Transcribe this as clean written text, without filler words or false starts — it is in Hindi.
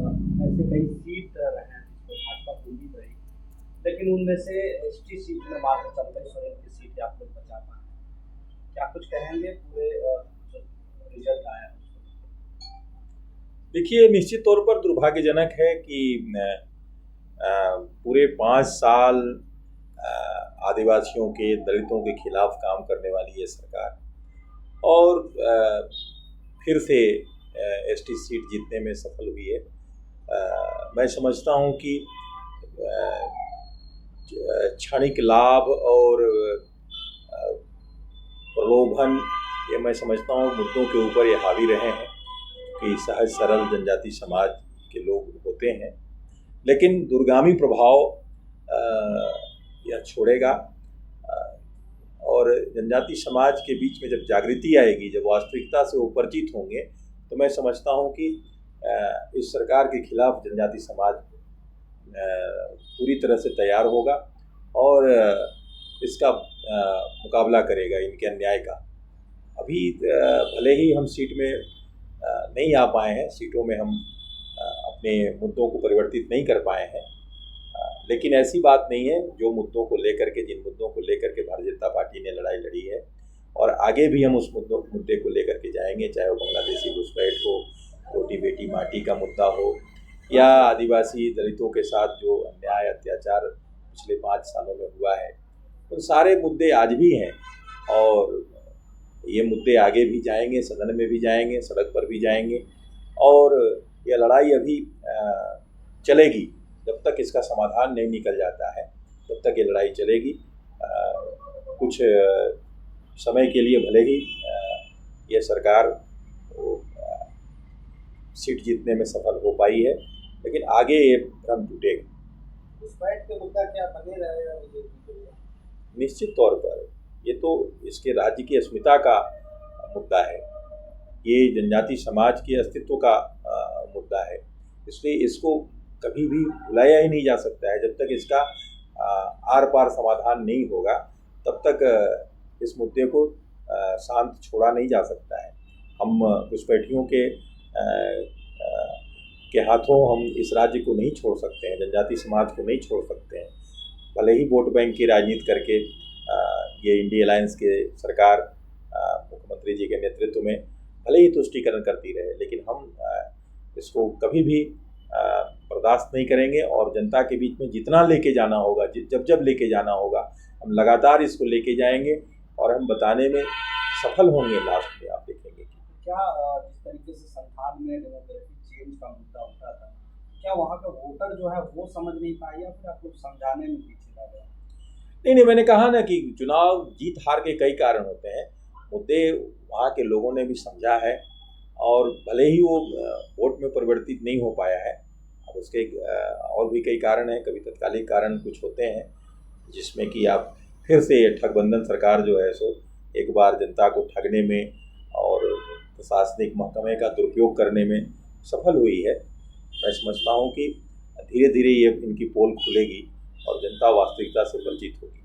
ऐसे कई सीट रहे हैं जिसमें भाजपा पूरी रही, लेकिन उनमें से एसटी सीट में मात्र चंबल सोरेन की सीट आप लोग बचा पाए। क्या कुछ कहेंगे पूरे जो रिजल्ट आया है? देखिए, निश्चित तौर पर दुर्भाग्यजनक है कि पूरे 5 साल आदिवासियों के, दलितों के खिलाफ काम करने वाली ये सरकार और फिर से एसटी सीट जीतने में सफल हुई है। मैं समझता हूँ कि क्षणिक लाभ और प्रलोभन, ये मैं समझता हूँ मुद्दों के ऊपर ये हावी रहे हैं कि सहज सरल जनजाति समाज के लोग होते हैं, लेकिन दूरगामी प्रभाव यह छोड़ेगा। और जनजाति समाज के बीच में जब जागृति आएगी, जब वास्तविकता से वो परिचित होंगे, तो मैं समझता हूँ कि इस सरकार के खिलाफ जनजाति समाज पूरी तरह से तैयार होगा और इसका मुकाबला करेगा इनके अन्याय का। अभी भले ही हम सीट में नहीं आ पाए हैं, सीटों में हम अपने मुद्दों को परिवर्तित नहीं कर पाए हैं, लेकिन ऐसी बात नहीं है। जो मुद्दों को लेकर के, जिन मुद्दों को लेकर के भारतीय जनता पार्टी ने लड़ाई लड़ी है और आगे भी हम उस मुद्दे को लेकर के जाएंगे, चाहे वो बांग्लादेशी घुसपैठ हो, रोटी बेटी माटी का मुद्दा हो, या आदिवासी दलितों के साथ जो अन्याय अत्याचार पिछले 5 सालों में हुआ है, उन सारे मुद्दे आज भी हैं और ये मुद्दे आगे भी जाएंगे, सदन में भी जाएंगे, सड़क पर भी जाएंगे और यह लड़ाई अभी चलेगी। जब तक इसका समाधान नहीं निकल जाता है तब तक ये लड़ाई चलेगी। कुछ समय के लिए भले ही यह सरकार सीट जीतने में सफल हो पाई है, लेकिन आगे ये भ्रम टूटेगा। घुसपैठ के मुद्दा क्या बने रहेगा? निश्चित तौर पर ये तो इसके राज्य की अस्मिता का मुद्दा है, ये जनजाति समाज के अस्तित्व का मुद्दा है, इसलिए इसको कभी भी भुलाया ही नहीं जा सकता है। जब तक इसका आर पार समाधान नहीं होगा तब तक इस मुद्दे को शांत छोड़ा नहीं जा सकता है। हम घुसपैठियों के हाथों हम इस राज्य को नहीं छोड़ सकते हैं, जनजाति समाज को नहीं छोड़ सकते हैं। भले ही वोट बैंक की राजनीति करके ये इंडिया अलायंस के सरकार मुख्यमंत्री जी के नेतृत्व में भले ही तुष्टीकरण करती रहे, लेकिन हम इसको कभी भी बर्दाश्त नहीं करेंगे और जनता के बीच में जितना लेके जाना होगा, जब लेके जाना होगा, हम लगातार इसको लेके जाएंगे और हम बताने में सफल होंगे। लास्ट में आप देखेंगे कि क्या जिस तरीके से संथाल में डेमोग्राफिक चेंज का मुद्दा उठा था, क्या वहाँ का वोटर जो है वो समझ नहीं पाए या फिर आपको समझाने में पीछे रह गया? नहीं, मैंने कहा ना कि चुनाव जीत हार के कई कारण होते हैं। मुद्दे वहाँ के लोगों ने भी समझा है और भले ही वो वोट में परिवर्तित नहीं हो पाया है, अब उसके और भी कई कारण हैं। कभी तत्कालिक कारण कुछ होते हैं जिसमें कि आप फिर से ठगबंधन सरकार जो है सो एक बार जनता को ठगने में और प्रशासनिक महकमे का दुरुपयोग करने में सफल हुई है। मैं समझता हूँ कि धीरे धीरे ये इनकी पोल खुलेगी और जनता वास्तविकता से परिचित होगी।